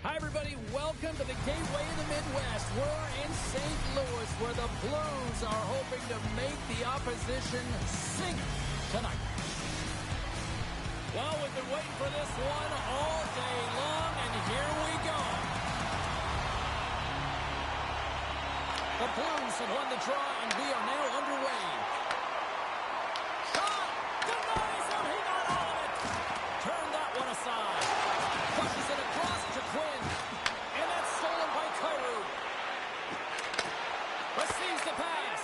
Hi, everybody. Welcome to the gateway of the Midwest. We're in St. Louis, where the Blues are hoping to make the opposition sink tonight. Well, we've been waiting for this one all day long, and here we go. The Blues have won the draw, and we are now underway. Shot! Denies him! He got all of it! Turn that one aside. Pushes it across to Quinn. And that's stolen by Kyrou. Receives the pass.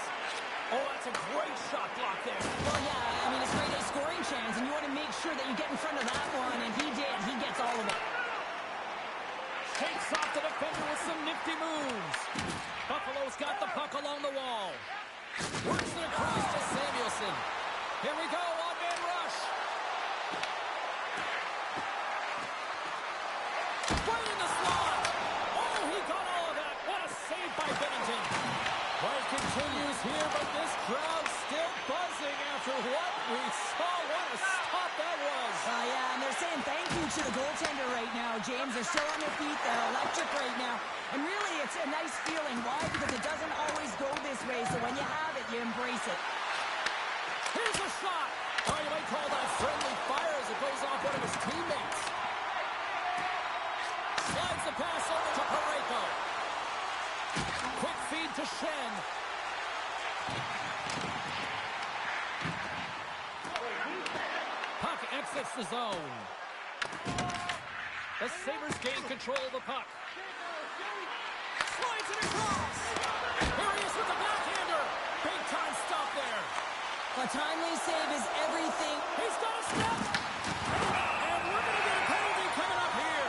Oh, that's a great shot block there. Well, yeah, I mean, it's great a scoring chance, and you want to make sure that you get in front of that one, and he did. He gets all of it. Takes off the defender with some nifty moves. Buffalo's got the puck along the wall. Works it across to Samuelson. Here we go, one-man rush. Right in the slot. Oh, he got all of that. What a save by Bennington. Play continues here, but this crowd's still buzzing after what we saw. What a stop that was. Yeah, and they're saying thank you to the goaltender right now, James. They're still on their feet. They're electric right now. And really, it's a nice feeling. Why? Because it doesn't always go this way, so when you have it, you embrace it. Here's a shot. Oh, you might call that friendly fire as it goes off one of his teammates. Slides the pass over to Parayko. Quick feed to Shen. Puck exits the zone. The Sabres gain control of the puck. Slides it across. Here he is with the backhander. Big time stop there. A timely save is everything. He's got a step. And we're going to get a penalty coming up here.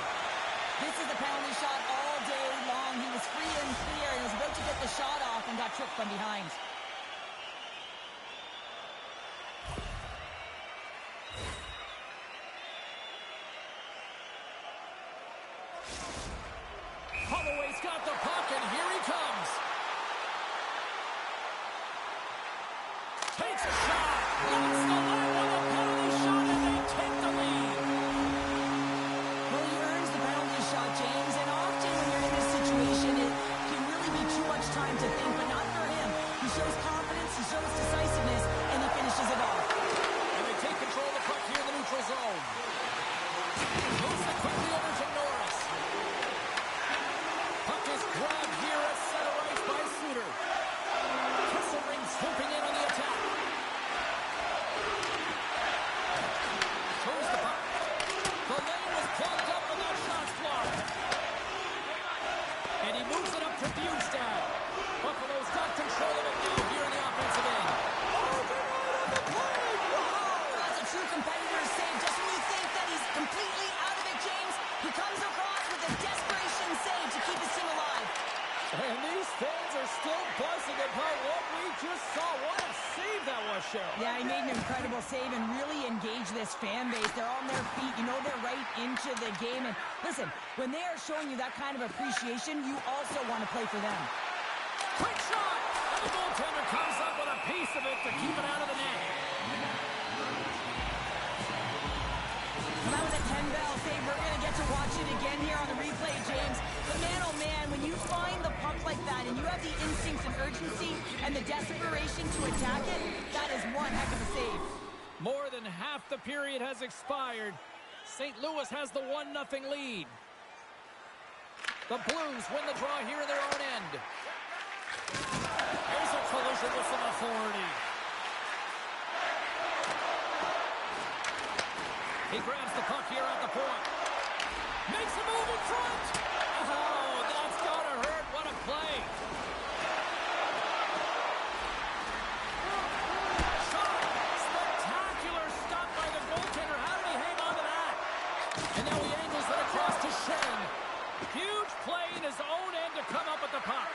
This is a penalty shot all day long. He was free and clear and was about to get the shot off and got tripped from behind. Holloway's got the puck, and here he comes. Takes a shot. Gets the line with a penalty shot, and they take the lead. Well, he earns the penalty shot, James, and often when you're in this situation, it can really be too much time to think, but not for him. He shows confidence, he shows decisiveness, and he finishes it off. And they take control of the puck here in the neutral zone. Moves it quickly over to Norris. Puck is grabbed here at center ice by Suter. Kesselring swooping in on the attack. Throws the puck. The lane was plugged up and that shot's blocked. And he moves it up to Bjugstad. Buffalo's got control of it now here in the offensive end. Oh, they're out of the play! Wow! That's a true competitor's save. Just when you think that he's completely out of it, James, he comes across with a desperation save to keep his team alive. And these fans are still buzzing about what we just saw. What a save that was, Cheryl. Yeah, he made an incredible save and really engaged this fan base. They're on their feet. You know they're right into the game. And listen, when they are showing you that kind of appreciation, you also want to play for them. Quick shot! And the goaltender comes up with a piece of it to keep it out of the net. Well, that was a 10-bell save. We're going to get to watch it again here on the replay, James. But man, oh man, when you find the puck like that and you have the instincts and urgency and the desperation to attack it, that is one heck of a save. More than half the period has expired. St. Louis has the 1-0 lead. The Blues win the draw here in their own end. There's a collision with some authority. He grabs the puck here at the point. Makes a move in front. Oh, that's gotta hurt. What a play. Shot. Spectacular stop by the goaltender. How did he hang on to that? And now he angles it across to Shen. Huge play in his own end to come up with the puck.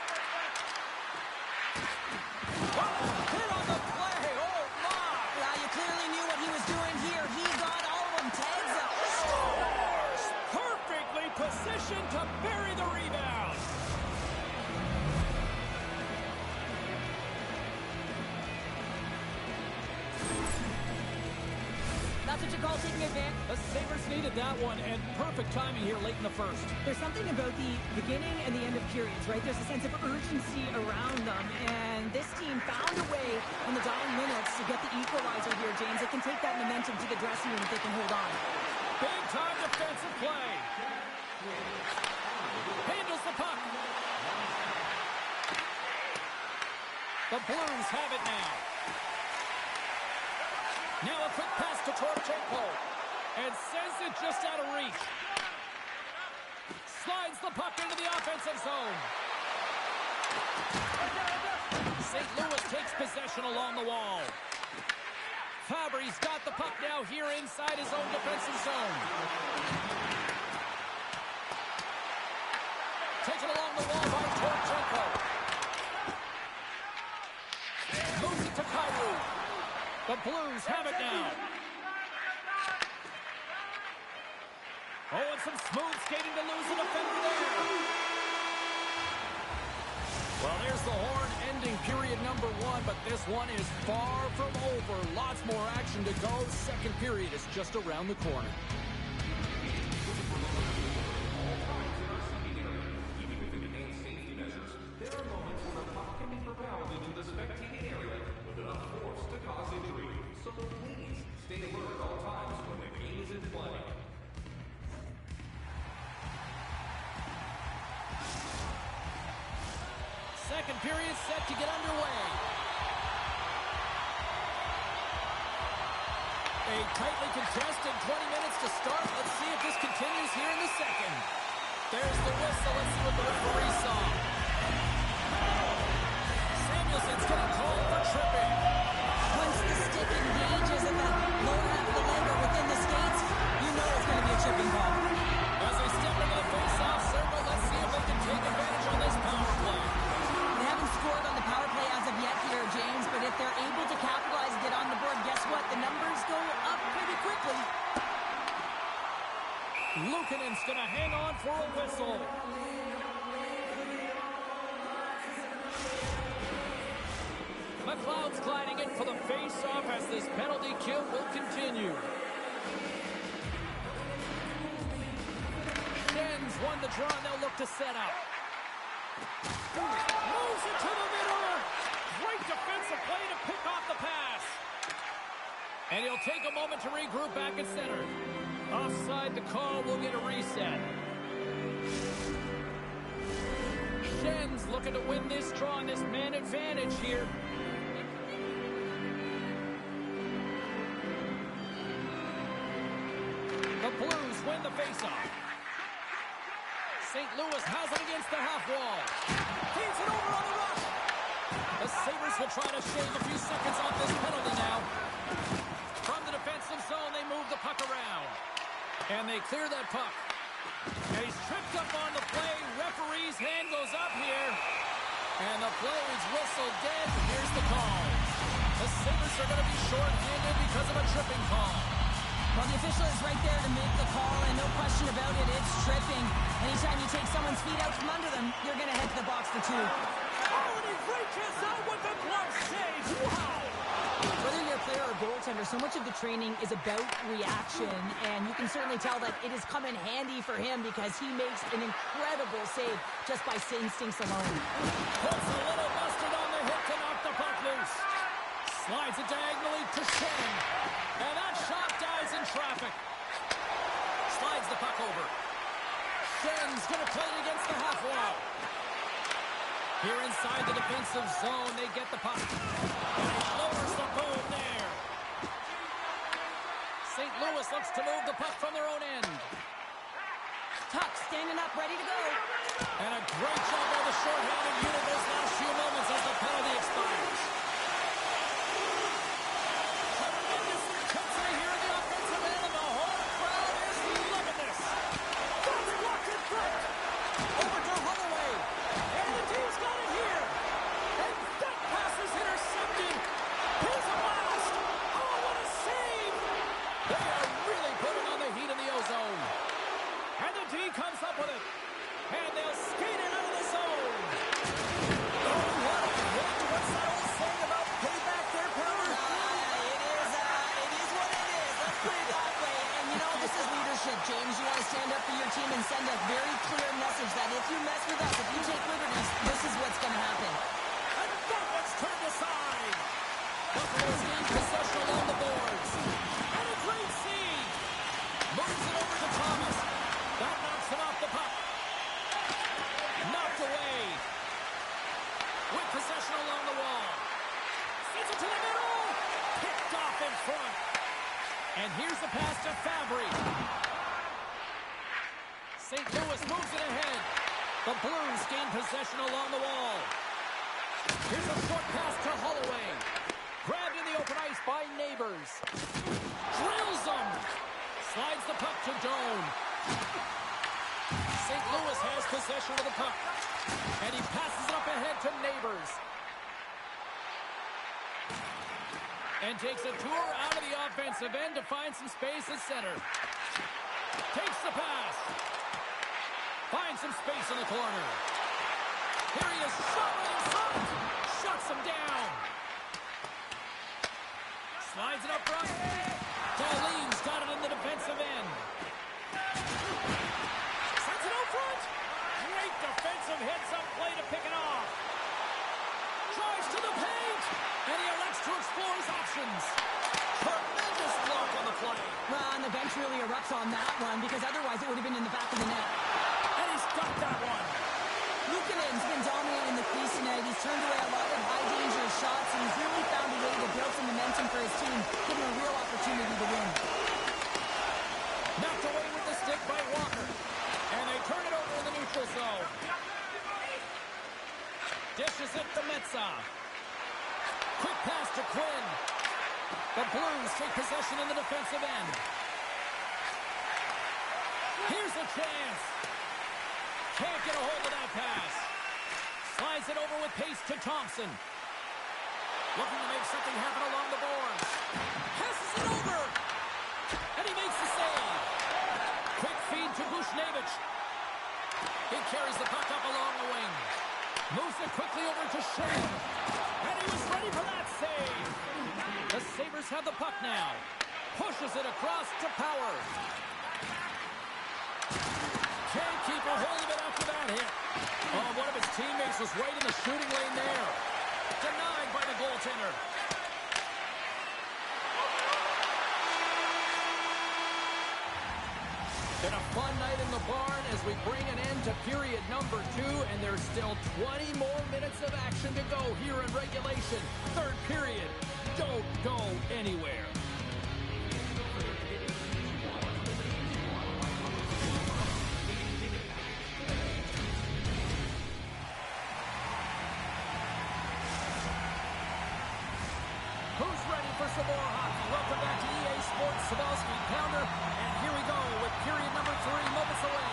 Oh, hit on the play. Oh, my. Yeah, you clearly knew what he was doing here. He got all of them. Tags up. Scores! Perfectly positioned to bury the rebound. That's That's what you call taking advantage. The Sabres needed that one, and perfect timing here late in the first. There's something about the beginning and the end of periods, right? There's a sense of urgency around them, and this team found a way in the dying minutes to get the equalizer here, James. It can take that momentum to the dressing room if they can hold on. Big-time defensive play. Handles the puck. The Blues have it now. Now a quick pass to Torchenko. And sends it just out of reach. Slides the puck into the offensive zone. St. Louis takes possession along the wall. Fabry's got the puck now here inside his own defensive zone. Taken along the wall by Torchenko. Moves it to Kyrou. The Blues have it now. Oh, and some smooth skating to lose the defender there. Well, there's the horn ending period number 1, but this one is far from over. Lots more action to go. Second period is just around the corner. There are moments when the puck can be propelled into the spectating area with enough force to cause injury. So please stay alert at all times when the game is in play. Second period set to get underway. A tightly contested 20 minutes to start. Let's see if this continues here in the second. There's the whistle. Let's see what the referee saw. Samuelson's getting called for tripping. Once the stick engages in the lower half of the leg or within the skates, you know it's going to be a tripping ball. As they step into the face-off circle, let's see if they can take advantage on this power play. They haven't scored on the power play as of yet here, James, but if they're able to capitalize and get on the board, guess what? The numbers go up pretty quickly. Luukkonen's going to hang on for a whistle. McLeod's gliding in for the face-off as this penalty kill will continue. Shen's won the draw, and they'll look to set up. Moves it to the middle. Great defensive play to pick off the pass. And he'll take a moment to regroup back at center. Offside the call, will get a reset. Shen's looking to win this draw on this man advantage here. The Blues win the faceoff. St. Louis has it against the half wall. Feeds it over on the rush. The Sabres will try to shave a few seconds off this penalty now. From the defensive zone, they move the puck around. And they clear that puck. And he's tripped up on the play. Referee's hand goes up here. And the play is whistled dead. Here's the call. The Sabres are going to be short-handed because of a tripping call. Well, the official is right there to make the call, and no question about it, it's tripping. Anytime you take someone's feet out from under them, you're going to head to the box for two. Oh, and he reaches out with the glove save. Wow! Whether you're a player or goaltender, so much of the training is about reaction, and you can certainly tell that it has come in handy for him because he makes an incredible save just by instincts alone. Puts a little mustard on the hip to knock the puck loose. Slides it diagonally to Shen. And that shot dies in traffic. Slides the puck over. Shen's going to play it against the half wall. Here inside the defensive zone, they get the puck. And he lowers the boom there. St. Louis looks to move the puck from their own end. Tuck standing up, ready to go. And a great job by the short-handed unit those last few moments as the penalty expires. Tremendous intensity here in the offensive end, and the whole crowd is loving this. That's blocked in front. Over to Holloway. And the team's got it here. And that pass is intercepted. Here's a blast. Oh, what a save. They are really putting on the heat in the ozone. And the D comes up with it. And they'll skate it out of the zone. Oh, what a hit. What's that old saying about payback there, Power? It is what it is. Let's put it very clear message that if you mess with us, if you take liberties, this is what's going to happen. And that one's turned aside. Buffalo's gain possession along the boards. And a great seed. Moves it over to Thomas. That knocks him off the puck. Knocked away. With possession along the wall. Sends it to the middle. Picked off in front. And here's the pass to Fabry. St. Louis moves it ahead. The Blues gain possession along the wall. Here's a short pass to Holloway. Grabbed in the open ice by Neighbors. Drills him. Slides the puck to Doan. St. Louis has possession of the puck. And he passes it up ahead to Neighbors. And takes a tour out of the offensive end to find some space at center. Takes the pass. Finds some space in the corner. Here he is, shot right in front. Shuts him down. Slides it up front. Darlene's got it in the defensive end. Sends it out front. Great defensive heads-up play to pick it off. Drives to the paint. And he elects to explore his options. Tremendous block on the play. Well, and the bench really erupts on that one because otherwise it would have been in the back of the net. And he's got that one. Luukkonen's been dominating the crease tonight. He's turned away a lot of high-danger shots, and he's really found a way to build some momentum for his team, giving a real opportunity to win. Knocked away with the stick by Walker. And they turn it over in the neutral zone. Dishes it to Mensah. Quick pass to Quinn. The Blues take possession in the defensive end. Here's a chance. Can't get a hold of that pass. Slides it over with pace to Thompson. Looking to make something happen along the boards. Passes it over. And he makes the save. Quick feed to Buchnevich. He carries the puck up along the wing. Moves it quickly over to Shea. And he was ready for that save. The Sabres have the puck now. Pushes it across to Power. Can't keep a hold of it after that hit. Oh, one of his teammates was right in the shooting lane there. Denied by the goaltender. Been a fun night in the barn as we bring an end to period number 2, and there's still 20 more minutes of action to go here in regulation. Third period. Don't go anywhere. Who's ready for some more hockey? Welcome back to EA Sports Savelski Pounder. And here we go with period number 3, moments away.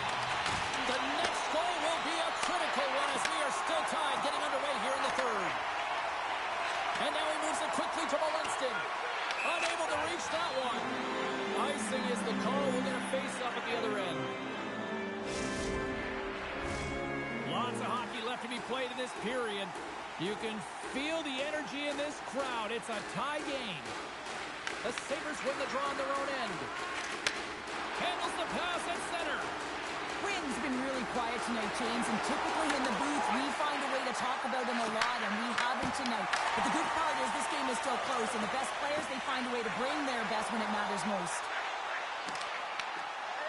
The next goal will be a critical one as we are still tied, getting underway here in the third. And now he moves it quickly to Molinston. Unable to reach that one. Icing is the call. We're going to face up at the other end. Lots of hockey left to be played in this period. You can feel the energy in this crowd. It's a tie game. The Sabres win the draw on their own end. Handles the pass at center. Quinn's been really quiet tonight, James, and typically in the booth, we find a way to talk about him a lot, and we haven't tonight. But the good part is this game is still close, and the best players, they find a way to bring their best when it matters most.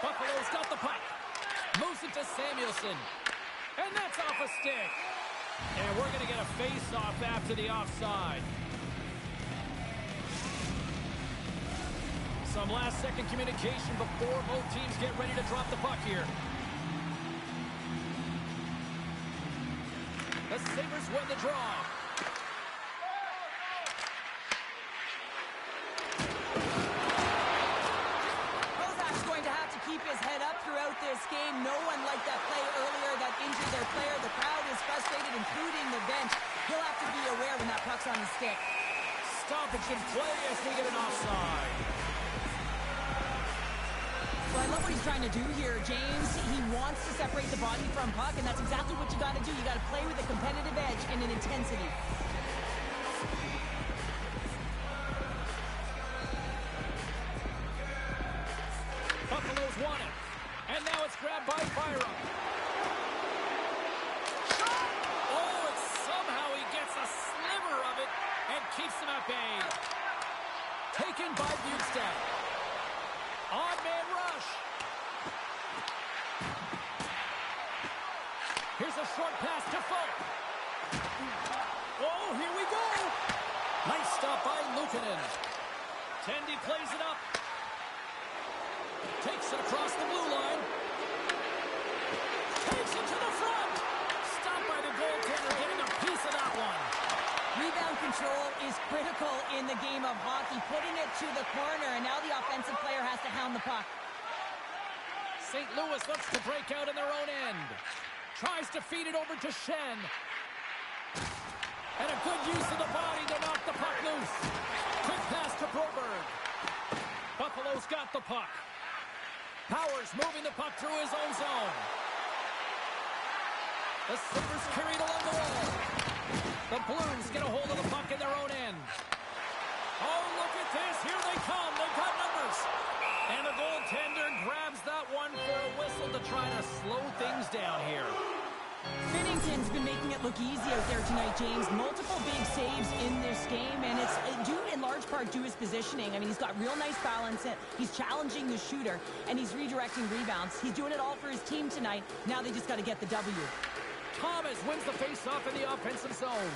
Buffalo's got the puck. Moves it to Samuelson. And that's off a stick. And we're going to get a face-off after the offside. Some last-second communication before both teams get ready to drop the puck here. The Sabres win the draw. Kozak's going to have to keep his head up throughout this game. No one liked that play earlier that injured their player. The crowd is frustrated, including the bench. He'll have to be aware when that puck's on his stick. Stoppage in play as we get an offside. Well, I love what he's trying to do here, James. He wants to separate the body from puck, and that's exactly what you got to do. You got to play with a competitive edge and an intensity. Buffalo's won it. And now it's grabbed by Byram. short pass to Folk. Oh, here we go. Nice stop by Luukkonen. Tendy plays it up. Takes it across the blue line. Takes it to the front. Stopped by the goaltender, getting a piece of that one. Rebound control is critical in the game of hockey. Putting it to the corner, and now the offensive player has to hound the puck. St. Louis looks to break out in their own end. Tries to feed it over to Shen. And a good use of the body to knock the puck loose. Quick pass to Broberg. Buffalo's got the puck. Powers moving the puck through his own zone. The Sabres carried along the wall. The Blues get a hold of the puck in their own end. Oh, look at this. Here they come. They've got numbers. And the goaltender grabs that one for a whistle to try to slow things down here. Binnington's been making it look easy out there tonight, James. Multiple big saves in this game, and it's due in large part to his positioning. I mean, he's got real nice balance. He's challenging the shooter, and he's redirecting rebounds. He's doing it all for his team tonight. Now they just got to get the W. Thomas wins the faceoff in the offensive zone.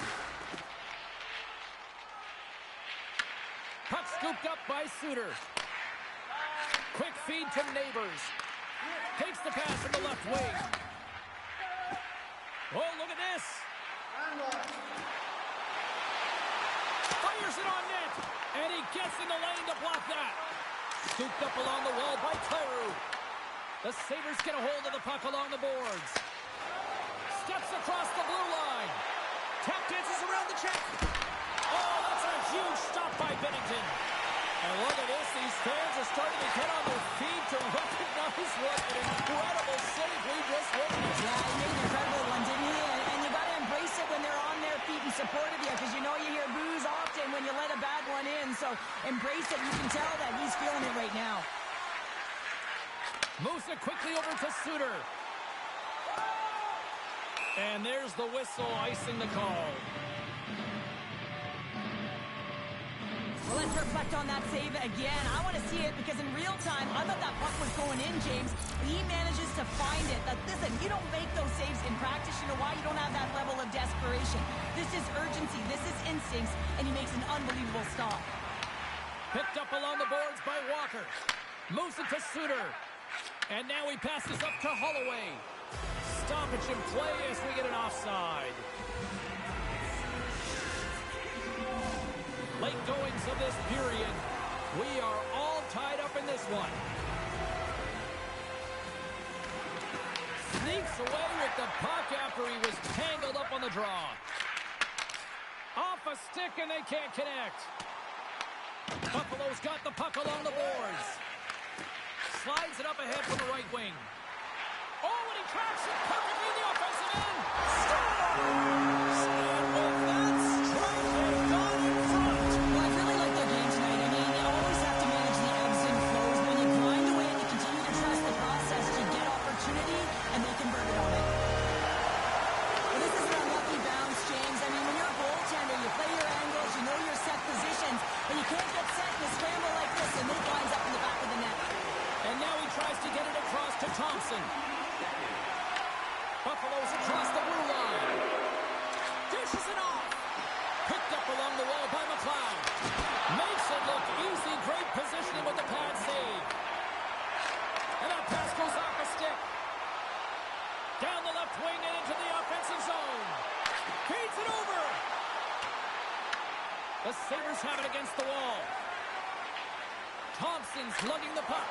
Puck scooped up by Suter. Quick feed to Neighbors. Takes the pass from the left wing. Oh, look at this. Fires it on net. And he gets in the lane to block that. Scooped up along the wall by Kyrou. The Sabres get a hold of the puck along the boards. Steps across the blue line. Tap dances around the check. Oh, that's a huge stop by Binnington. And look at this. These fans are starting to get on their feet to recognize what an incredible save we just witnessed. Yeah, he made an incredible one, didn't he? And you got to embrace it when they're on their feet and support of you, because you know you hear boos often when you let a bad one in. So embrace it. You can tell that he's feeling it right now. Moves it quickly over to Suter. And there's the whistle icing the call. Well, let's reflect on that save again. I want to see it because in real time, I thought that puck was going in, James. But he manages to find it. But listen, you don't make those saves in practice. You know why? You don't have that level of desperation. This is urgency. This is instincts. And he makes an unbelievable stop. Picked up along the boards by Walker. Moves it to Suter. And now he passes up to Holloway. Stoppage in play as we get an offside. Late goings of this period. We are all tied up in this one. Sneaks away with the puck after he was tangled up on the draw. Off a stick and they can't connect. Buffalo's got the puck along the boards. Slides it up ahead from the right wing. Oh, and he tracks it perfectly in the offensive end. Stop! Stand with that strike and gone in front. Well, I really like their game tonight. I mean, you always have to manage the ebbs and flows. When you grind away and you continue to trust the process, you get opportunity, and they convert it on it. Well, this is an unlucky bounce, James. I mean, when you're a goaltender, you play your angles, you know your set positions, but you can't get set in a scramble like this, and it lines up in the back of the net. And now he tries to get it across to Thompson. Buffalo's across the blue line. Dishes it off. Picked up along the wall by McLeod. Makes it look easy. Great positioning with the pad save. And that pass goes off a stick. Down the left wing and into the offensive zone. Feeds it over. The Sabres have it against the wall. Thompson's lugging the puck.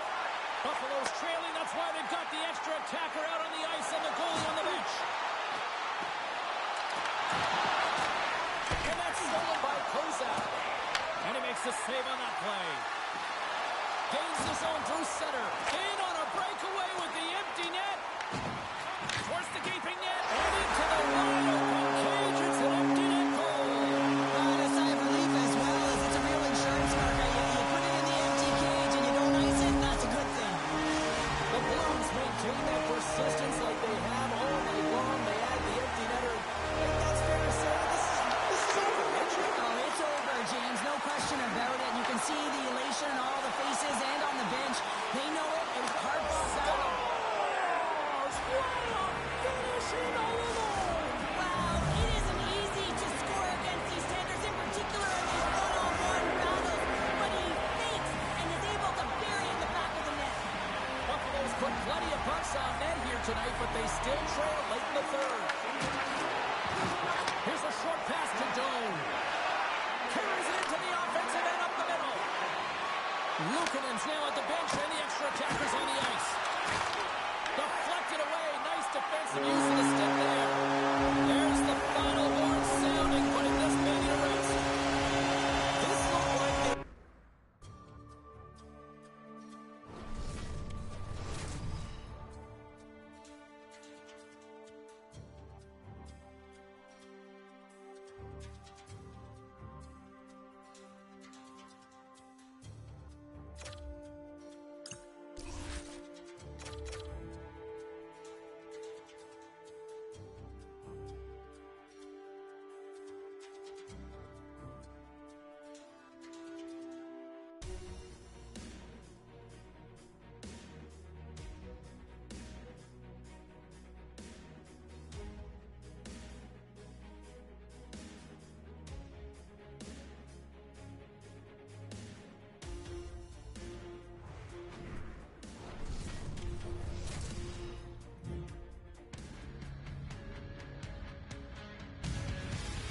Buffalo's trailing, that's why they've got the extra attacker out on the ice and the goalie on the bench. And that's stolen by Kozak. And he makes the save on that play. Gains his own through center. In on a breakaway with the empty net. Towards the gaping net. And into the wide open cage. It's an empty net goal. A sigh of relief as well, as it's a real insurance marker. You put it in the empty cage and you don't ice it, and that's a good thing. The Blues maintain that persistence like they have all night long. They add the empty netter. I think that's fair to say. This is over, Richard. Oh, it's over, James. No question about it. You can see the elation on all the faces and on the bench. They know it. It was a hard-fought battle. Finishing all along. tonight, but they still trail late in the third. Here's a short pass to Doan. Carries it into the offensive end up the middle. Luukkonen's now at the bench, and the extra attackers on the ice. Deflected away. Nice defensive use of the stick there. There's the final horn sounding, putting this man to rest. This looked like the...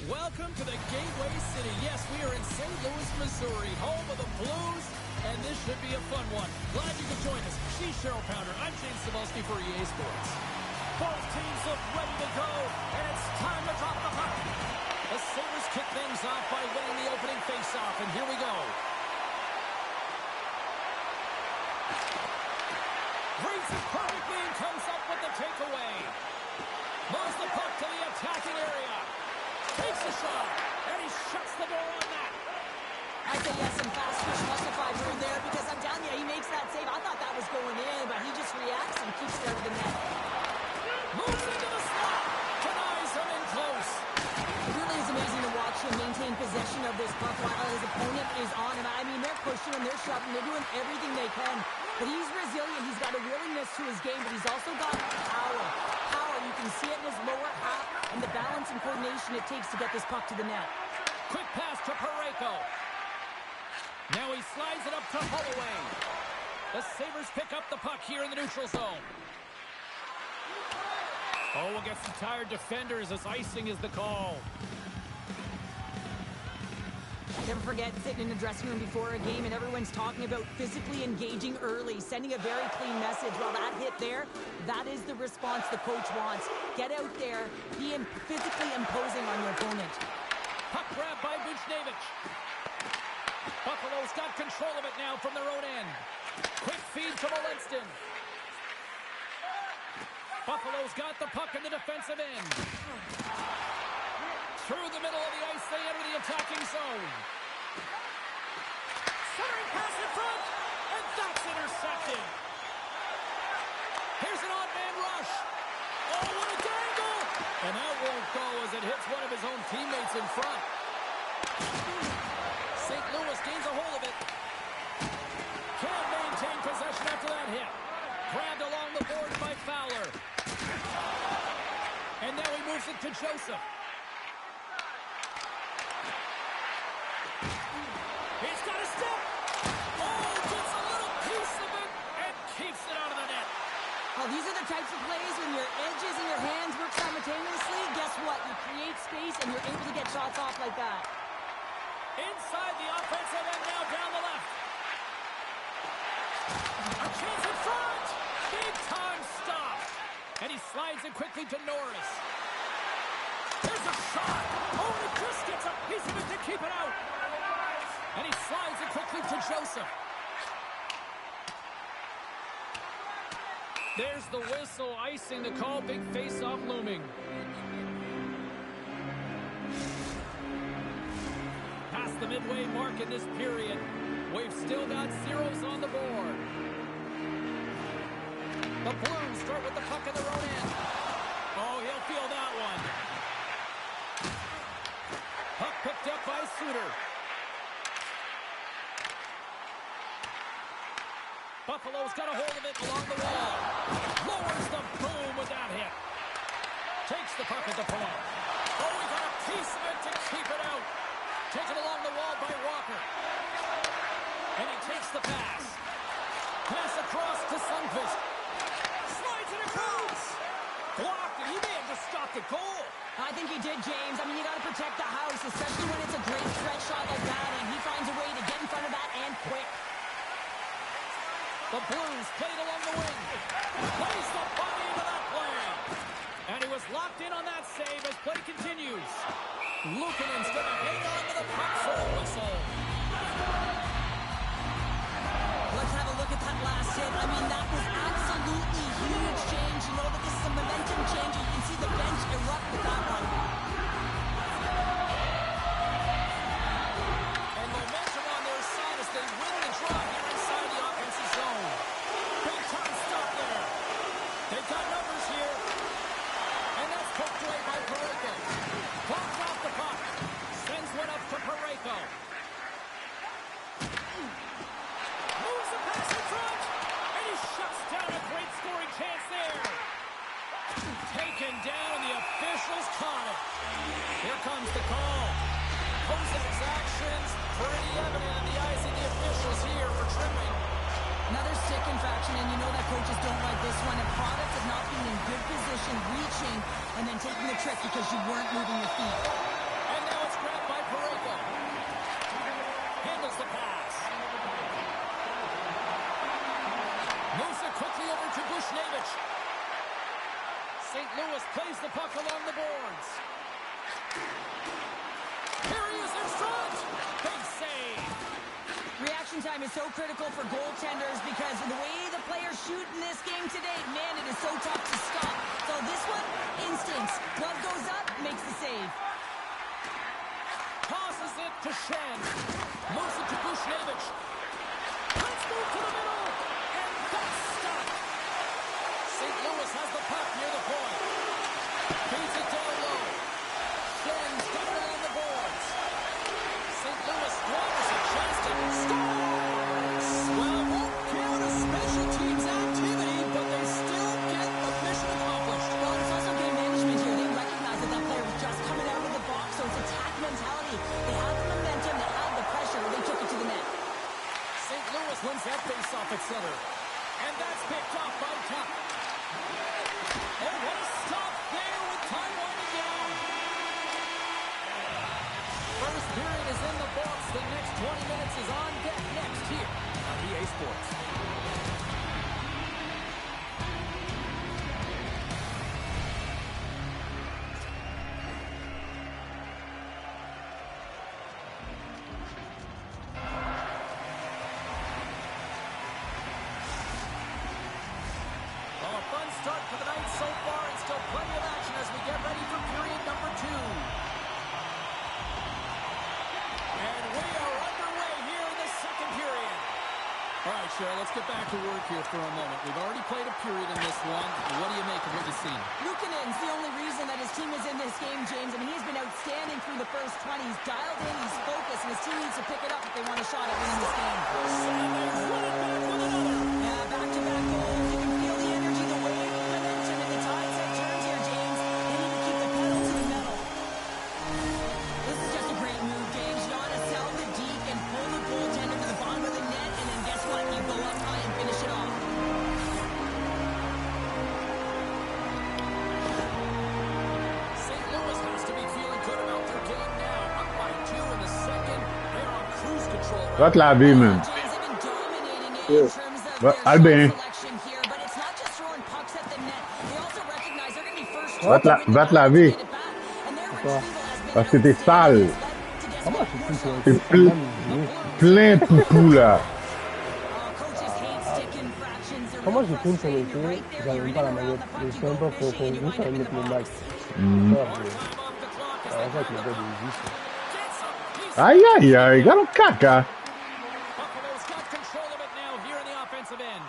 Welcome to the Gateway City. Yes, we are in St. Louis, Missouri, home of the Blues, and this should be a fun one. Glad you could join us. She's Cheryl Pounder. I'm James Cebulski for EA Sports. Both teams look ready to go, and it's time to drop the puck. The Sabres kick things off by winning the opening faceoff, and here we go. Reads it perfectly and comes up with the takeaway. Moves the puck to the attacking area. Takes a shot, and he shuts the door on that. I say yes, some fast fish justified through there because I'm telling you, he makes that save. I thought that was going in, but he just reacts and keeps it out of the net. Moves into the slot. Denies him in close. It really is amazing to watch him maintain possession of this puck while his opponent is on him. I mean, they're pushing him, they're shoving, they're doing everything they can. But he's resilient. He's got a willingness to his game, but he's also got power. You can see it in his lower half and the balance and coordination it takes to get this puck to the net. Quick pass to Parayko. Now he slides it up to Holloway. The Sabres pick up the puck here in the neutral zone. Oh, against the tired defenders as icing is the call. Never forget sitting in the dressing room before a game and everyone's talking about physically engaging early, sending a very clean message. Well, that hit there, that is the response the coach wants. Get out there, be physically imposing on your opponent. Puck grab by Buchnevich. Buffalo's got control of it now from their own end. Quick feed to Molinston. Buffalo's got the puck in the defensive end. Through the middle of the ice, they enter the attacking zone. Centering pass in front, and that's intercepted. Here's an odd man rush. Oh, what a dangle! And that won't go as it hits one of his own teammates in front. St. Louis gains a hold of it. Can't maintain possession after that hit. Grabbed along the boards by Fowler. And now he moves it to Joseph. He's got a step. Oh, gets a little piece of it and keeps it out of the net. Well, these are the types of plays when your edges and your hands work simultaneously. Guess what? You create space and you're able to get shots off like that. Inside the offensive end now down the left. A chance in front. Big time stop. And he slides it quickly to Norris. There's a shot. Oh, and he just gets a piece of it to keep it out. And he slides it quickly to Joseph. There's the whistle, icing the call. Big face-off looming. Past the midway mark in this period. We've still got zeros on the board. The Blues start with the puck in their own end. Oh, he'll feel that one. Puck picked up by Suter. Buffalo's got a hold of it along the wall. Lowers the boom with that hit. Takes the puck at the point. Oh, he got a piece of it to keep it out. Taken along the wall by Walker. And he takes the pass. Pass across to Sundqvist. Slides it across. a goal. I think he did, James. I mean, you got to protect the house, especially when it's a great stretch shot like that, and he finds a way to get in front of that and quick. The Blues played along the wing. Plays the body into that play. And he was locked in on that save as play continues. Luukkonen's going to hang on to the puck for a whistle. Let's have a look at that last hit. I mean, that was absolutely huge change. You know that this is a momentum change. You can see the bench erupt with that one. And momentum on their side as they win the draw here inside the offensive zone. Big time stop there. They've got numbers here. And that's poked away by Parayko. Pulls off the puck. Sends one up to Parayko. Moves the pass in front. And he shuts down a great scoring chance there. Taken down and the officials caught it. Here comes the call. Kozak's actions pretty evident in the eyes of the officials here for tripping. Another stick infraction, and you know that coaches don't like this one. A product of not being in good position, reaching, and then taking the trick because you weren't moving your feet. And now it's grabbed by Parayko. Handles the pass. Moves it quickly over to Bushnevich. St. Louis plays the puck along the boards. Here he is in front. Big save. Reaction time is so critical for goaltenders because of the way the players shoot in this game today, man, it is so tough to stop. So this one, instincts. Glove goes up, makes the save. Tosses it to Shen. Moves it to Bushnevich. Let's move to the middle. And that's stuck. St. Louis has the puck near the point. Feeds it down low. Shen's got it on the boards. St. Louis squanders a chance to scores. Well, it won't count as special teams activity, but they still get the mission accomplished. Well, it's also game management here. They recognize that that player was just coming out of the box, so it's attack mentality. They had the momentum, they had the pressure, they took it to the net. St. Louis wins that face-off at center. And that's picked off by Tuck. Oh, what a stop there with time winding down. First period is in the books. The next 20 minutes is on deck next here on EA Sports. Well, a fun start for the night so far, and still plenty of action as we get ready for period number 2. And we are underway here in the second period. All right, Cheryl, let's get back to work here for a moment. We've already played a period in this one. What do you make of what you've seen? Luukkonen's the only reason that his team is in this game, James. I mean, he's been outstanding through the first 20. He's dialed in, he's focused, and his team needs to pick it up if they want a shot at winning this game. And they run it back with another. Yeah, back-to-back goals. You can feel the energy, the wave, the momentum, and the tides have turned here, James. They need to keep the pedal to the metal. This is just a great move, James. You want to sell the deke and pull the goaltender to the bottom of the net, and then guess what? You go up high and finish it off. St. Louis has to be feeling good about their game now. Up by 2 in the second. They're on cruise control. Va te laver, man. James have been dominating it in terms of Va, their Albin. shot selection here, but it's not just throwing pucks at the net. They also recognize they're going to be first to Va te laver. get it back. And their retrieval has been Parce que t'es sale. Comment je suis sur T'es plein de poupou, là. Comment je tourne sur le jeu, j'arrive pas à la manette. Je suis un peu profond, juste à mettre mon max. Alors ça, avec le gars de 10. Aïe, aïe, aïe. Galo caca. Buffalo's got control of it now here in the offensive end.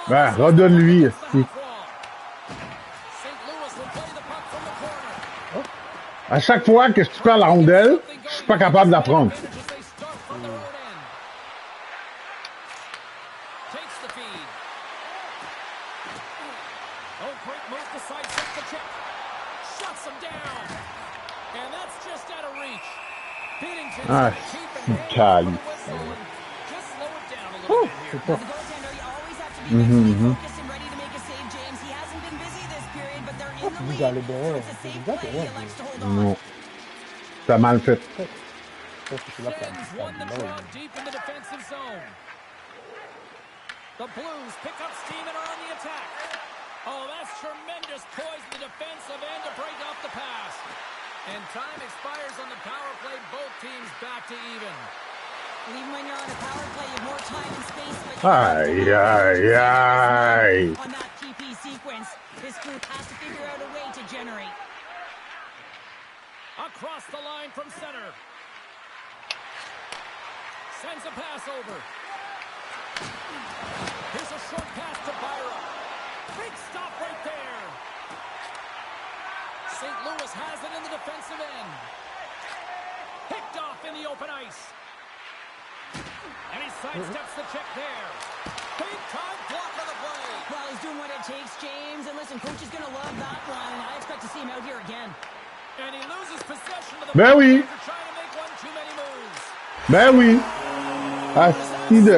Ben, redonne-lui, ici. St. Louis will play the puck from the corner. À chaque fois que je perds la rondelle, je suis pas capable de la prendre. As they start from the road end. Takes the feed. Oh, great move to sidestep the check. Shuts him down. And that's just out of reach. Binnington Ah, cali. just slow it down a little bit here. The goaltender, you always have to be mentally focused and ready to make a save, James. He hasn't been busy this the Vous lead. allez bien, So it's a vous safe allez play. bien. He elects to hold on. Non. T'as mal fait. Je pense que c'est là Shins qu'il a won the mal. draw deep in the defensive zone. The Blues pick up steam and are on the attack. Oh, that's tremendous poise in the defensive end to break up the pass. And time expires on the power play. Both teams back to even. Even when you're on a power play, you have more time and space. But Aïe, aïe, aïe. on that PP sequence, this group has to figure out a way to generate. Across the line from center. Sends a pass over. Here's a short pass to Byron. Big stop right there. St. Louis has it in the defensive end. Picked off in the open ice. And he sidesteps the check there. Big time block on the play. Well, he's doing what it takes, James. And listen, coach is going to love that one. I expect to see him out here again. And he loses possession of the Ben ball oui. after trying to make one too many moves. Ben oui. Asti de...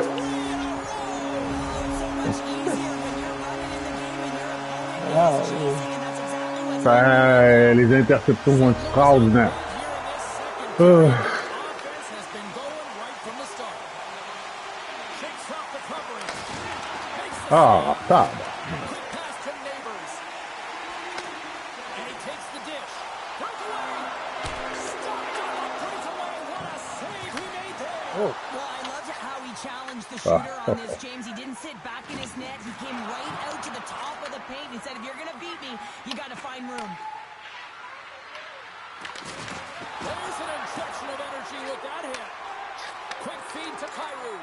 Ben, les interceptions sont extraordinaires. Offense has been going right from the start. Shakes off the coverage. Makes the Ah, ça. quick pass to Neighbors. And he takes the dish. Breakaway. Stopped on the breakaway. What a save he made there. Oh, Well, I loved how he challenged the shooter on this, James. He didn't sit back in his net. He came right out to the top of the paint. He said, if you're going to beat me, you got to find room. There's an injection of energy with that hit. Quick feed to Kyrou.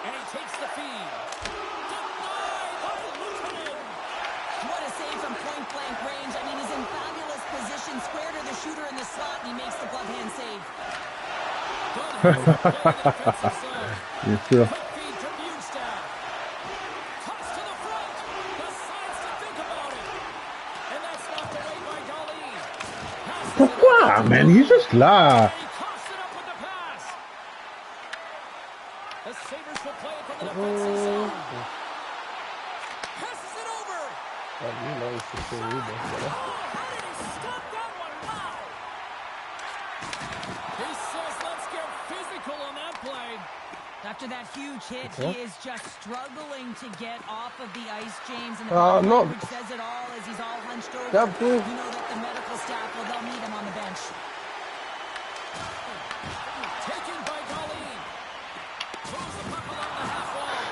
And he takes the feed. Denied by Lukanen. What a save from point-blank range. I mean, he's in fabulous position, square to the shooter in the slot, and he makes the glove hand save. Good hands play in the defensive zone. Bien sûr. Quick feed to Bustad. Toss to the front. Decides to think about it. And that's knocked away by Dali. Pourquoi, man? Il est juste là. He coughs it up with the pass. The Sabres will play it from the defensive zone. Passes it over. lui, là, il s'est fait voilà. Oh, how did he stop that one? Wow. He says, let's get physical on that play. After that huge hit, Okay. he is just struggling to get off of the ice, James. And the Ah, body non. language says it all as he's all hunched over. Yep. You know that the medical staff, well, they'll need him on the bench. Taken by Dali. Moves the puck along the half wall.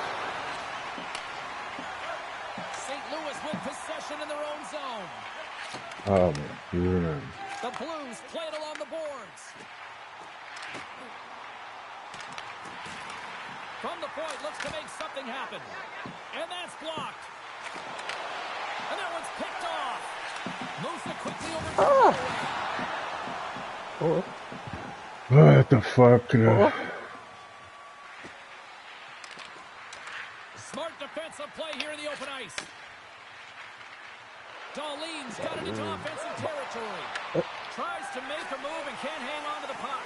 St. Louis with possession in their own zone. Oh, mon Dieu, man. The Blues play it along the boards. From the point, looks to make something happen. And that's blocked. And that one's picked off. Moves it quickly over to Holloway. Oh, What the fuck, là? Smart defensive play here in the open ice. Darlene's got it into offensive territory. Tries to make a move and can't hang on to the puck.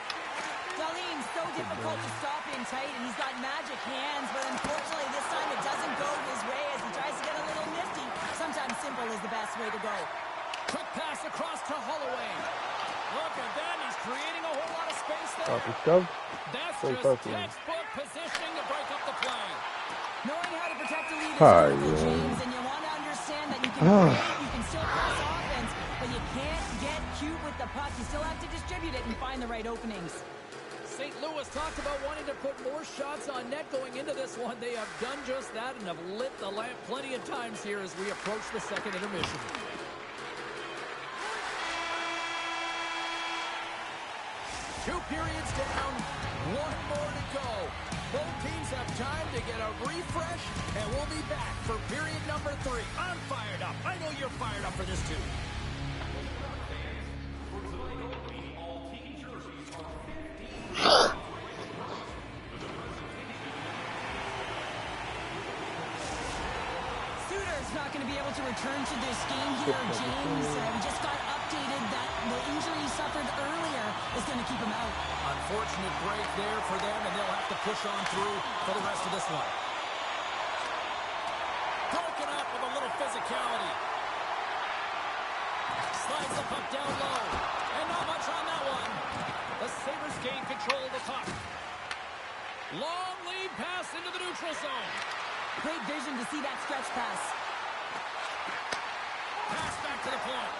Darlene's so difficult to stop in tight, and he's got magic hands, but unfortunately this time it doesn't go his way as he tries to get a little nifty. Sometimes simple is the best way to go. Quick pass across to Holloway. Look at that, he's creating a whole lot of space ah, there. il shove. That's so just tough, man. textbook positioning to break up the play. Knowing how to protect a lead is Hi, critical, yeah. James, and you want to understand that you can create, you can still pass offense, but you can't get cute with the puck. You still have to distribute it and find the right openings. St. Louis talked about wanting to put more shots on net going into this one. They have done just that and have lit the lamp plenty of times here as we approach the second intermission. Two periods down, one more to go. Both teams have time to get a refresh, and we'll be back for period number 3. I'm fired up. I know you're fired up for this too. Suter's not going to be able to return to this game here, James. We just got updated that the injury he suffered earlier is going to keep him out. Unfortunate break there for them, and they'll have to push on through for the rest of this one. Broken up with a little physicality. Drives the puck down low. And not much on that one. The Sabres gain control of the puck. Long lead pass into the neutral zone. Great vision to see that stretch pass. Pass back to the point.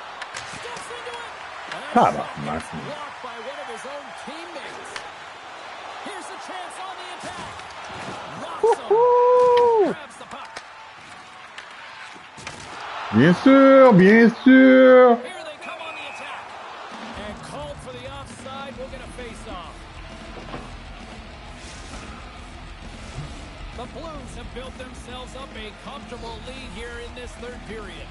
Steps into it. And that Cara, shot gets Martin. blocked by one of his own teammates. Here's a chance on the attack. Rocks him. Grabs the puck. Bien sûr, bien sûr. Here they come on the attack. And called for the offside. We'll get a face-off. The Blues have built themselves up a comfortable lead here in this third period.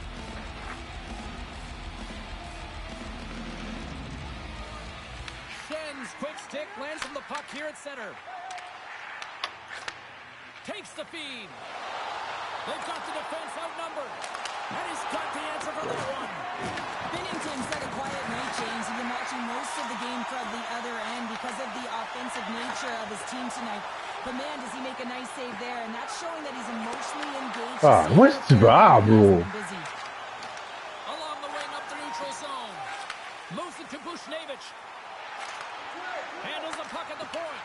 Schen's quick stick lands from the puck here at center. Takes the feed. They've got the defense outnumbered. And he's got the answer for that one. Binnington's had a quiet night, James. He's been watching most of the game from the other end because of the offensive nature of his team tonight. But man, does he make a nice save there, and that's showing that he's emotionally engaged. Ah, où est-ce que tu vas, bro? Along the wing up the neutral zone. Moves it to Bushnevich. Handles the puck at the point.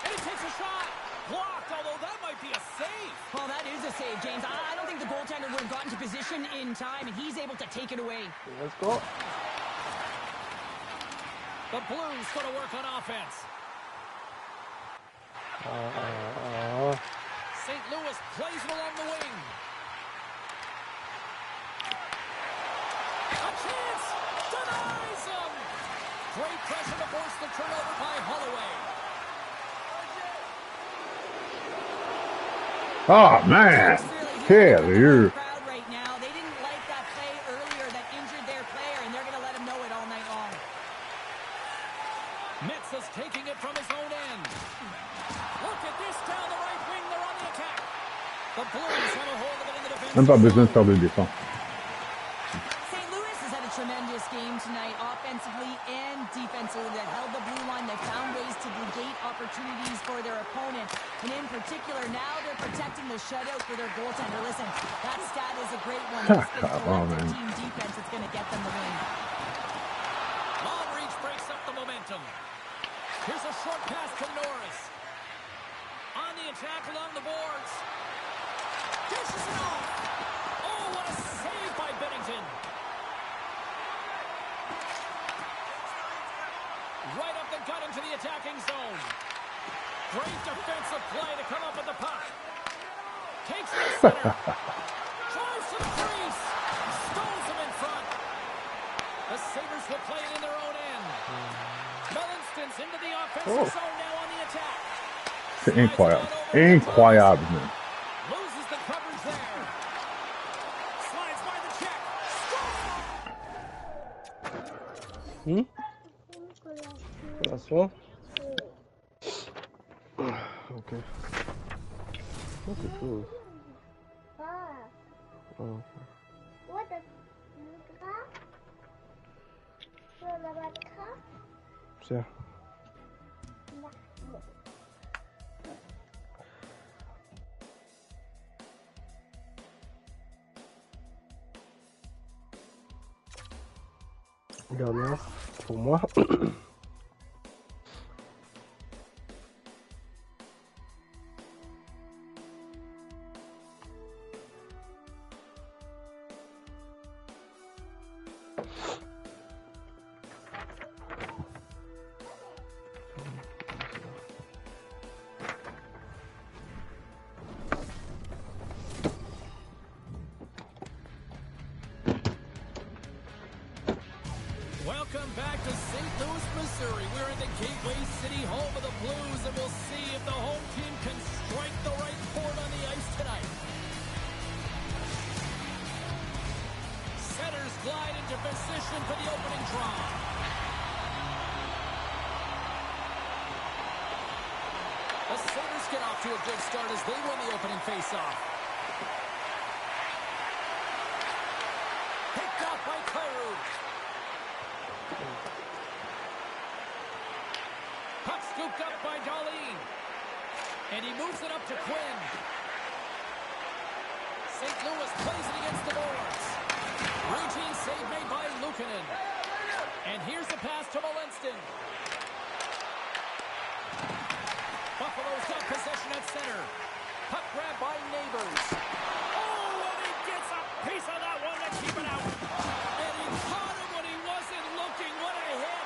And he takes a shot. Blocked, although that might be a save. Well, that is a save, James. I don't think the goaltender would have gotten to position in time, and he's able to take it away. Let's go. The Blues go to work on offense. St. Louis plays it along the wing. A chance! Denies him! Great pressure to force the turnover by Holloway. Oh, man. Sérieux. Crowd right now. They didn't like that play earlier that injured their player, and they're going to let him know it all night long. Metsa's taking it from his own end. Look at this down the right wing. They're on the attack. The Blues have a hold of it in the defense. Même pas besoin de faire de défense. St. Louis has had a tremendous game tonight, offensively and defensively. They held the blue line. They found ways to negate opportunities for their opponent. And in particular, now they're protecting the shutout for their goaltender. Listen, that stat is a great one. It's collective team defense that's going to get them the win. Long reach breaks up the momentum. Here's a short pass to Norris. On the attack along the boards. Dishes it off. Oh, what a save by Binnington. Right up the gut into the attacking zone. Great defensive play to come up with the puck. Takes it to center. Drives to the crease. Stones him in front. The Sabres will play it in their own end. Mullins into the offensive zone now on the attack. C'est incroyable. Incroyable, man. Loses the coverage there. Slides by the check. Collation. Ok. Quelque chose. Oh, tiens. Dernière pour moi. Welcome back to St. Louis, Missouri. We're in the Gateway City, home of the Blues, and we'll see if the home team can strike the right chord on the ice tonight. Centers glide into position for the opening draw. The Sabres get off to a good start as they win the opening faceoff. Picked off by Kyrou. Puck scooped up by Darlene. And he moves it up to Quinn. St. Louis plays it against the boards. Routine save made by Luukkonen. And here's the pass to Molinston. Buffalo's got possession at center. Puck grab by Neighbors. Oh, and he gets a piece of that one to keep it out. And he caught him when he wasn't looking. What a hit.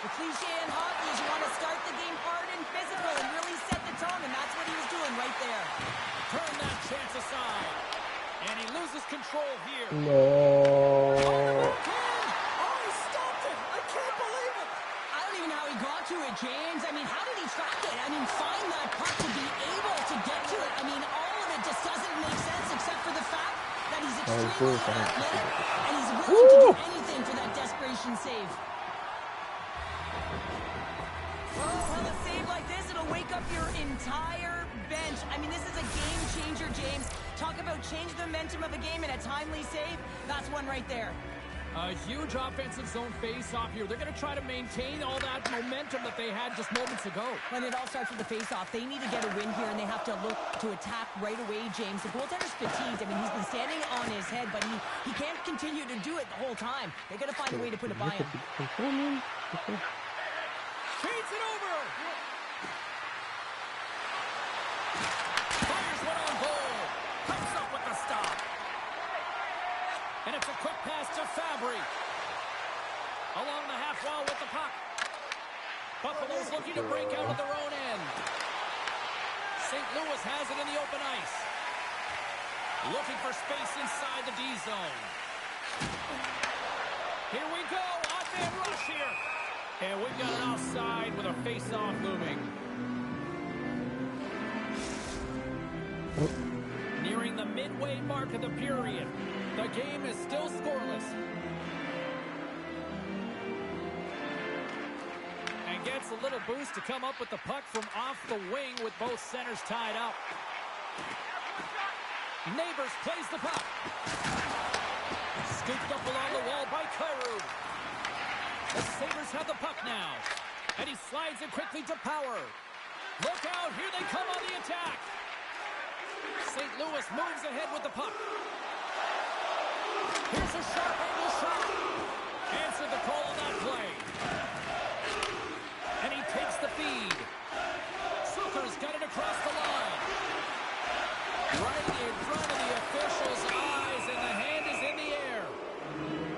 The cliche in hockey is you want to start the game hard and physical and really set the tone, and that's what he was doing right there. Turn that chance aside. And he loses control here. No. Oh, he stopped it. I can't believe it. I don't even know how he got to it, James. I mean, how did he track it? I mean, find that puck to be able to get to it. I mean, all of it just doesn't make sense except for the fact that he's extremely athletic and he's willing to do anything for that desperation save. Well, a save like this, it'll wake up your entire bench. I mean, this is a game changer, James. Talk about change the momentum of a game and a timely save. That's one right there. A huge offensive zone face-off here. They're going to try to maintain all that momentum that they had just moments ago. When it all starts with the face-off, they need to get a win here, and they have to look to attack right away, James. The goaltender's fatigued. I mean, he's been standing on his head, but he can't continue to do it the whole time. They got to find a way to put it by him. Feeds it over. Fires one on goal. Comes up with the stop. And it's a quick pass to Fabry. Along the half wall with the puck. Buffalo's looking to break out of their own end. St. Louis has it in the open ice. Looking for space inside the D zone. Here we go. On-man rush here. And we've got an offside with a face-off looming. Nearing the midway mark of the period. The game is still scoreless. And gets a little boost to come up with the puck from off the wing with both centers tied up. Neighbors plays the puck. Scooped up along the wall by Kyrou. The Sabres have the puck now. And he slides it quickly to Power. Look out, here they come on the attack. St. Louis moves ahead with the puck. Here's a sharp angle shot. Answered the call on that play. And he takes the feed. Zucker's got it across the line. Right in front of the officials' eyes, and the hand is in the air.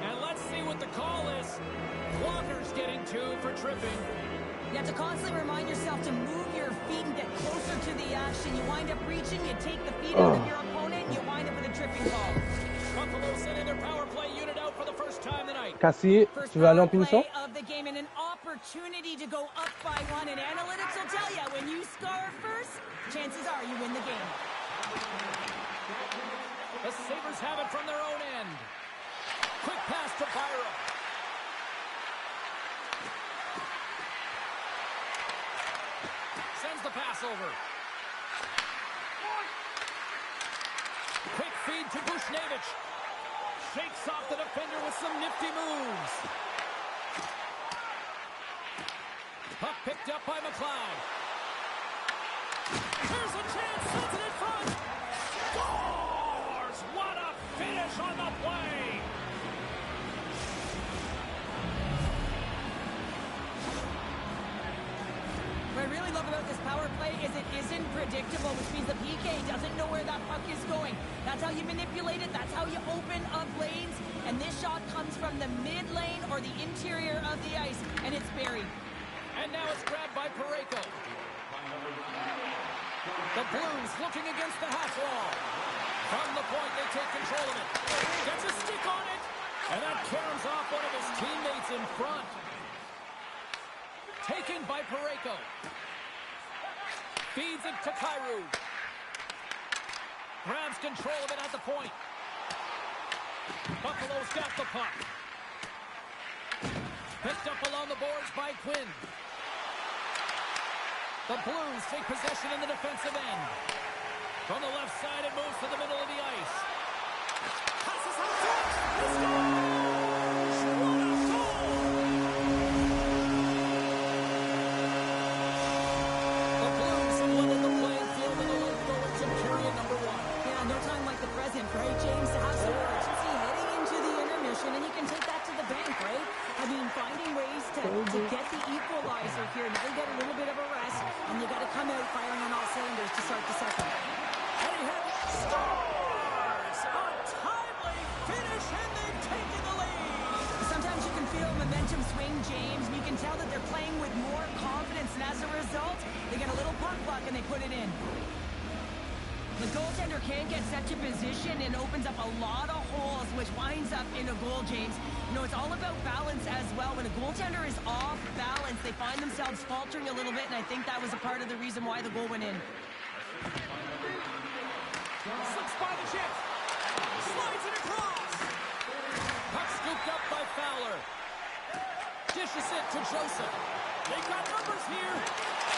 And let's see what the call is. Walker's getting 2 for tripping. You have to constantly remind yourself to move your feet and get closer to the action. You wind up reaching, you take the feet out of your opponent, and you wind up with a tripping call. Buffalo sending their power play unit out for the first time tonight. Cassie, tu veux aller en punition? Of the game and an opportunity to go up by 1. And analytics will tell you when you score first, chances are you win the game. The Sabres have it from their own end. Quick pass to Byron. Sends the pass over. Quick feed to Bushnevich. Shakes off the defender with some nifty moves. Puck picked up by McLeod. Here's a chance. Sends it in front. Scores! What a finish on the play. What I really love about this power play is it isn't predictable, which means the PK doesn't know where that puck is going. That's how you manipulate it. That's how you open up lanes. And this shot comes from the mid lane or the interior of the ice, and it's buried. And now it's grabbed by Parayko. The Blues looking against the half wall. From the point, they take control of it. Gets a stick on it. And that caroms off one of his teammates in front. Taken by Parayko. Feeds it to Kyrou. Grabs control of it at the point. Buffalo's got the puck. Picked up along the boards by Quinn. The Blues take possession in the defensive end. From the left side, it moves to the middle of the ice. Passes out front. He scores! What a goal! The Blues have leveled the playing field and they'll go into period number 1. Yeah, no time like the present, right, James? To have some urgency heading into the intermission. out to position and opens up a lot of holes, which winds up in a goal, James. You know, it's all about balance as well. When a goaltender is off balance, they find themselves faltering a little bit, and I think that was a part of the reason why the goal went in. Slips by the chip. Slides it across. Puck scooped up by Fowler. Dishes it to Joseph. They've got numbers here.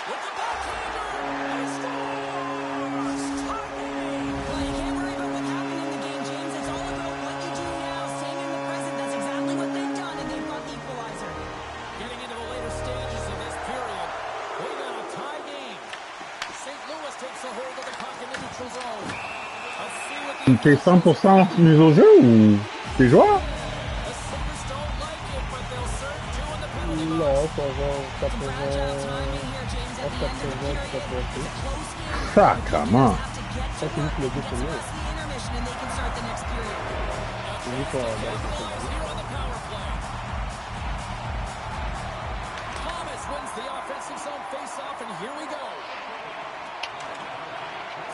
With the backhander. And he scores! Tie-game. Well, you can't worry about what happened in the game, James. It's all about what you do now, staying in the present. That's exactly what they've done, and they've got the equalizer. Getting into the later stages of this period, we got a tie game. St. Louis takes a hold of the puck in the neutral zone. Let's see what the... T'es 100% mis au jeu ou t'es joueur? The Sabres don't like it, but they'll serve two in the penalty box. Non, ça va, Some fragile timing here, James, at the end of the period. It's a close game. Sacrement. Have to get to Ça, c'est juste le but, c'est mieux. past the intermission, and they can start the next period. C'est juste pour Here on the power play. Thomas wins the offensive zone face-off, and here we go.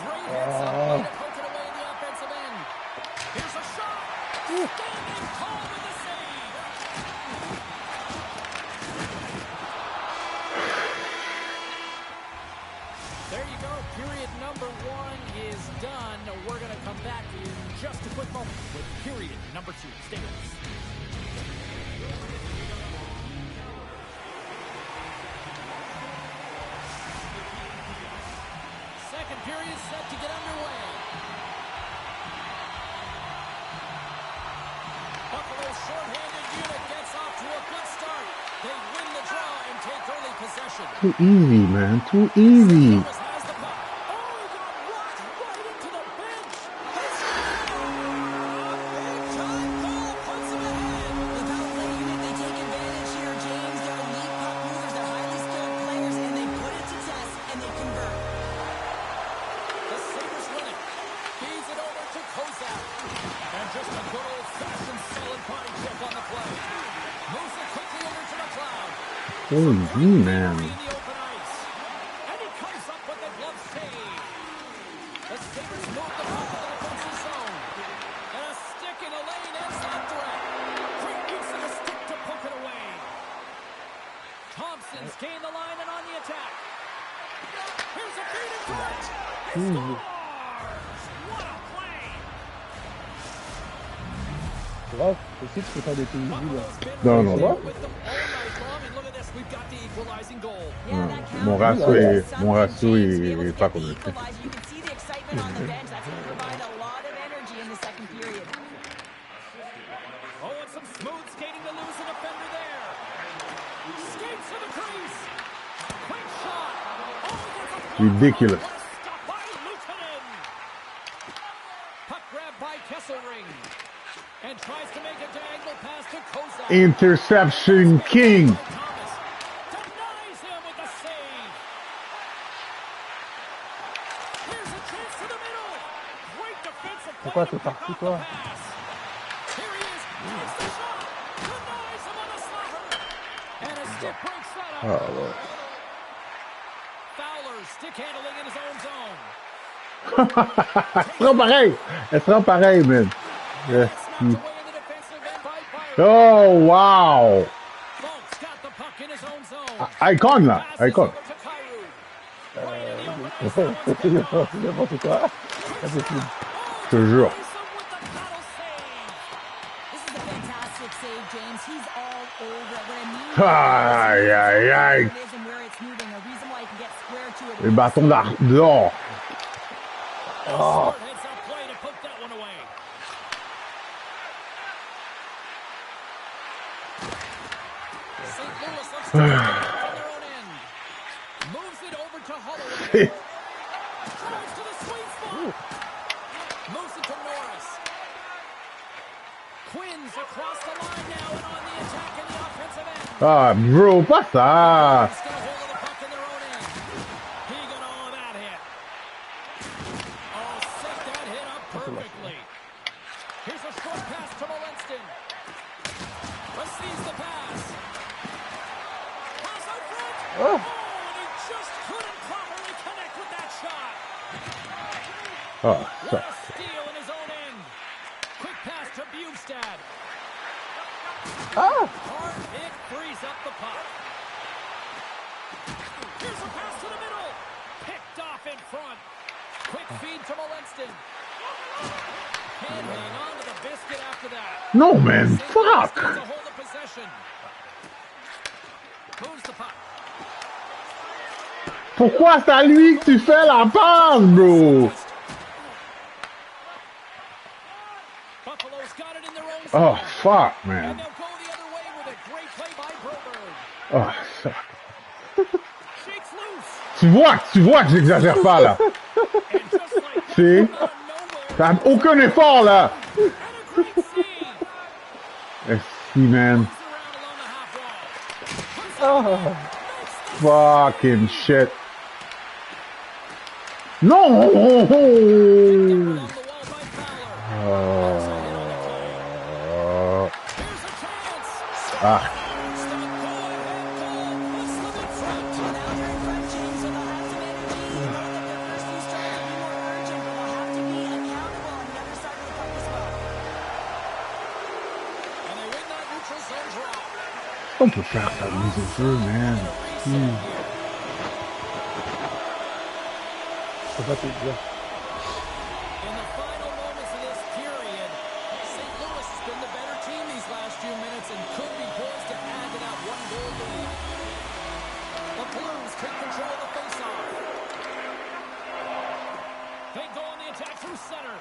Great hits up play to poke it away in the offensive end. Here's a shot. Standing tall with the save. There you go. Period number 1 is done. We're going to come back in just a quick moment with period number 2. Stay with us. Second period set to get underway. Buffalo's shorthanded unit gets off to a good start. They win the draw and take early possession. Too easy, man. Too easy. Lewis has the puck. Oh, he got rocked right into the bench. That's big time goal puts him ahead. The power play unit, they take advantage here, James. They're elite puck movers. They're highly skilled players, and they put it to test, and they convert. The Sabres win it. Feeds it over to Kozak. And just a good old-fashioned solid body check on the play. Moves it quickly over to McLeod. Holy man. In the open ice. And he comes up with a glove save. The Sabres move the puck to the defensive zone. And a stick in the lane ends that threat. Great use of the stick to poke it away. Thompson's gained the line and on the attack. Here's a feed into it. He scores! What a play! grave. Aussi, tu peux faire des pays là. Non, non, non. Mon ratio est pas comme ça. Ridiculous. Interception king. Pourquoi t'es parti, toi? Ah ouais. Elle sera pareil. Elle sera pareil, man. Yes. Oh, wow. Icon, là. Icon. N'importe quoi. Je te jure. Aïe, aïe, aïe. Les bâtons d'or. Oh. Ah, bro, pas ça. Oh, ça. Bjugstad. Ah! Hard hit frees up the puck. Here's a pass to the middle. Picked off in front. Quick feed from Olenston. Can't hang on to the biscuit after that. No, man. St. Louis Fuck. gets a hold of possession. Moves the puck. Pourquoi c'est à lui que tu fais la passe, bro? Buffalo's got it in their own Oh, zone. fuck, And man. they'll go the other way with a great play by Broberg. Oh, fuck. Shakes loose. Tu vois que j'exagère pas, là. And just like that, See? out of nowhere, T'as aucun effort, là. and a great save. Si, man. Moves around along the half wall. Ah! Fucking shit. Non! Along the wall by Fowler. Here's a chance. Ah. Stop, go ahead, goal. Puts them in front. Well, now they're in front, James, so they'll have some energy. Know that their first few strikes will be more urgent, but they'll have to be accountable on the other side of the puck as well. And they win that neutral zone draw. On peut faire ça de mise au jeu, man. Je peux pas te dire. In the final moments of this period, St. Louis has been the better team these last few minutes and could be poised to add to that one-goal lead. The Blues take control of the faceoff. They go on the attack through center.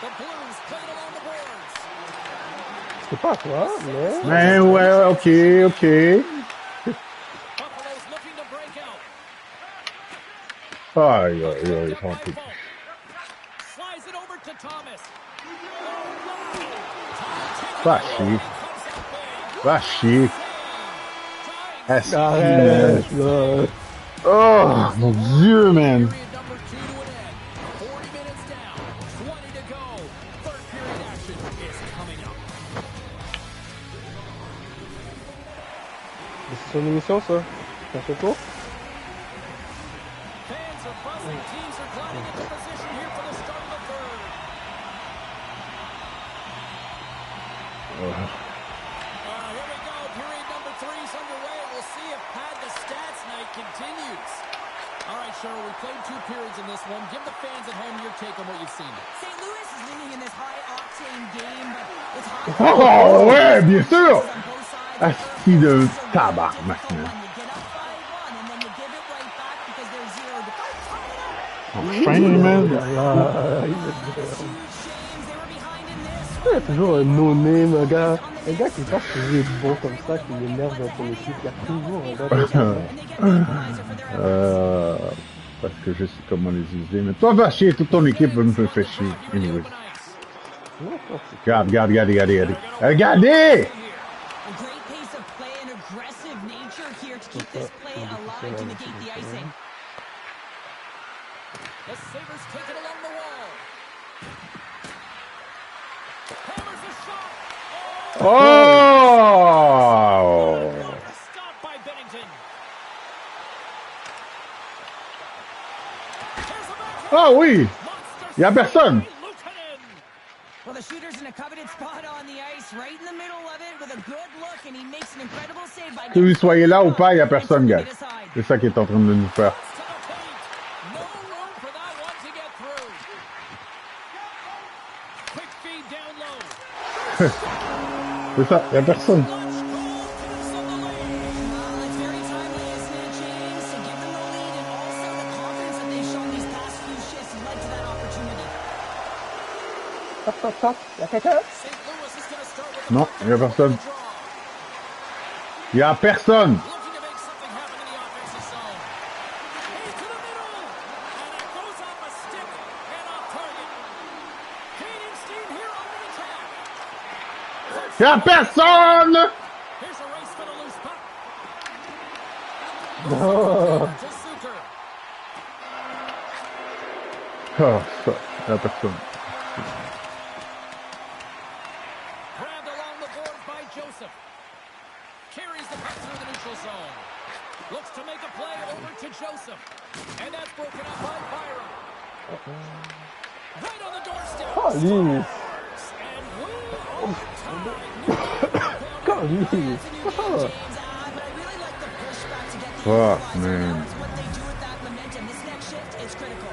The Blues play it along the boards. C'est pas toi, mais... Mais ouais, ok. Buffalo's looking to break out. Aïe, aïe, aïe, tant pis. Slides it over to Thomas. Va chier. Va chier. Asti, man. Arrête, là. Oh, mon Dieu, man. Period number 2 to an end. 40 minutes down. 20 to go. Third period action is coming up. C'est son émission, ça. Ça fait tour. Fans are buzzing. Teams are gliding into position here for the start of the third. Here we go. Period number 3 is underway. We'll see if Pad the Stats night continues. All right, Cheryl, we played 2 periods in this one. Give the fans at home your take on what you've seen. St. Louis is leading in this high-octane game, but it's high. Oh, ouais, bien sûr. On both sides. Asti de tabarnak, man. You get up 5-1, and then you give it right back because they're 0 to Enfin, man. James, they were behind in this. Il y a toujours un no-name, un gars qui est pas toujours bon comme ça, qui m'énerve dans ton équipe. Il y a toujours un gars comme ça. And they get the equalizer for their Parce que je sais comment les utiliser. Mais toi, va chier, toute ton équipe me fait chier. Anyway. Regarde. Regardez! A great pace of play and aggressive nature here to keep this play alive to negate the icing. The Sabres take it along the wall. Hammers a shot. Oh! Stopped by Bennington. Ah oui! Y a personne! Well, the shooter's in a coveted spot on the ice, right in the middle of it, with a good look, and he makes an incredible save by Que vous soyez là ou pas, y a personne, gars. C'est ça qui est en train de nous faire. No room for that one to get through. Quick feed down low. C'est ça, y a personne. Well, it's very timely, isn't it, James, to give them the lead, and also the confidence that they've shown these past few shifts led to that opportunity. Toc. Y'a quelqu'un? St. Louis is going to start with a Non, y a personne. draw. Y a personne. Looking to make something happen in the offensive zone. He's to the middle. And it goes off a stick and off target. Canadian steam here on the attack. Y a personne. Here's a race for the loose puck. Non. To Suter. Oh, ça, y a personne. Grabbed along the boards by Joseph. Carries the puck through the neutral zone. Looks to make a play over to Joseph. And that's broken up by Byron. Right on the doorstep. Oh, lui. And we God, me. Fuck, man. What they do with that momentum, this next shift is critical.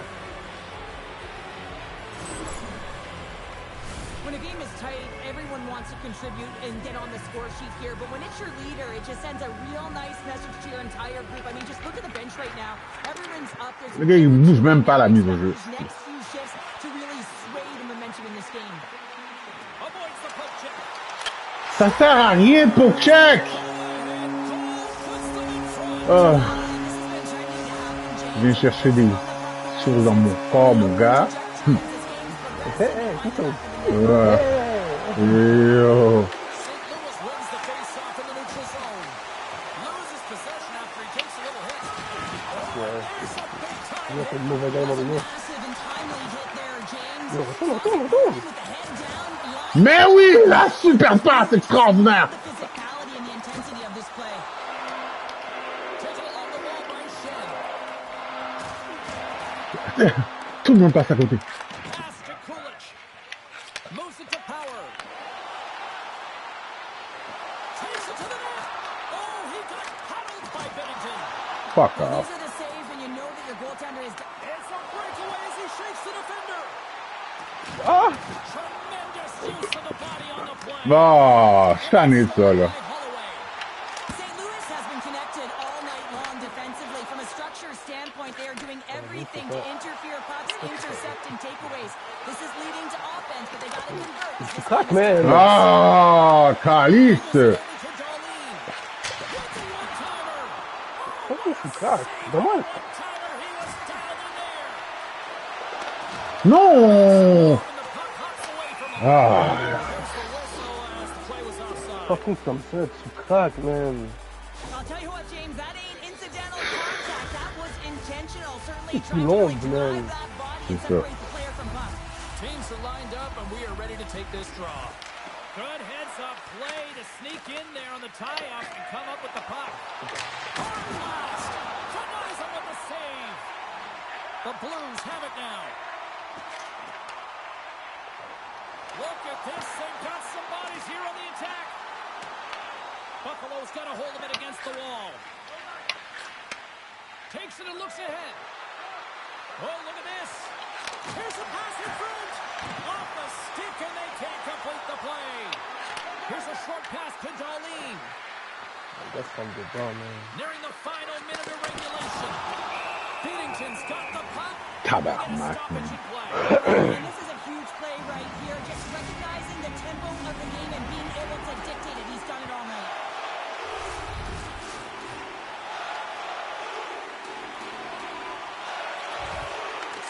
When a game is tight, everyone wants to contribute and get on the score sheet here, but when it's your leader, it just sends a real nice message to your entire group. I mean, just look at the bench right now. Everyone's up. Le gars, il bouge même pas la mise au jeu. Next few shifts to really sway the momentum in this game. Avoids the poke check. Ça sert à rien pour check. Je viens chercher des choses dans mon corps, mon gars. Hey, qui sont? Yo. St. Louis wins the face-off in the neutral zone. Loses possession after he takes a little hit. Ouais. There's a big time Il a fait de mauvais game à donner. Massive and timely hit there, James. Yo, retourne. With the head down, Mais oui, la super passe extraordinaire. the physicality and the intensity of this play. taken along the wall by Shen. Tout le monde passe à côté. Pass to Kulich. Moves it to Power. Takes it to the net. Oh, he got paddled by Bennington. Fuck These off. are the saves, and you know that your goaltender is... It's a breakaway as he shakes the defender. Ah! Tremendous use of the body on the play. Oh, chané de ça, là. Holloway. St. Louis has been connected all night long defensively. From a structure standpoint, they are doing everything to interfere pucks, intercept, and takeaways. This is leading to offense, but they got to convert. This is Crack, man. Ah, calice. To Darlene. Gets a one-timer. Pourquoi c'est crack? Comment? One-timer, he was down in there. Non. And the puck hops away from him. Ah. There's the whistle as the play was offside. Par contre, comme ça, tu craques, man. I'll tell you what, James, that ain't incidental contact. That was intentional. Certainly It's trying to long, like, man. drive that body and It's a- separate the player from puck. Teams are lined up, and we are ready to take this draw. Good heads-up play to sneak in there on the tie-up and come up with the puck. Hard blast. Denies him with the save. The Blues have it now. Look at this. They've got some bodies here on the attack. Buffalo's got a hold of it against the wall. Takes it and looks ahead. Oh, look at this. Here's a pass in front. Off the stick, and they can't complete the play. Here's a short pass to Darlene. That's from the ball, man. Nearing the final minute of regulation. Beatington's got the puck. Tabarnak, Stoppage man. in play. And this is a huge play right here. Just recognizing the tempo of the game and being able to dictate it. He's done it all night.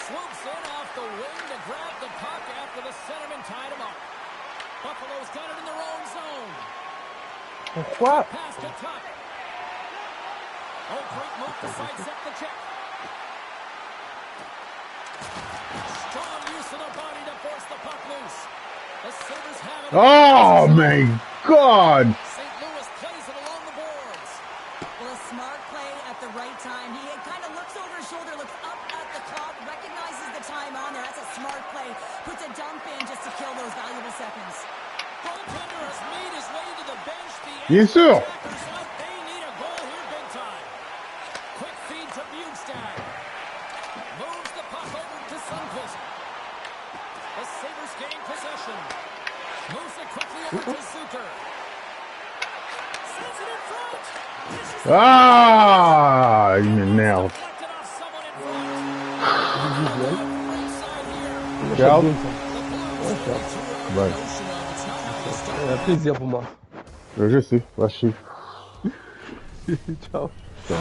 Swoops in off the wing to grab the puck after the centerman tied him up. Buffalo's got it in their own zone. Pourquoi? Pass to Tuck. Oh, great move to sidestep the check. Strong use of the body to force the puck loose. The Sabres have it. Oh, my God. St. Louis plays it along the boards. Well, a smart play at the right time. He kind of looks over his shoulder, looks up at the clock, recognizes the time on there. That's a smart play. Puts a dump in just to kill those valuable seconds. Goaltender has made his way to the bench. Bien sûr. Attackers out. They need a goal here big time. Quick feed to Bugstad. Moves the puck over to Sundqvist. The Sabres gain possession. Moves it quickly over to Zucker. Sends it in front. This is Ah, il m'énerve. deflected off someone in front. Right side here. Ciao. Bien, ça. The Blues Ouais, to Ouais. a notion of it's not always C'est un plaisir pour moi. Je sais, va chier. Ciao. Ciao.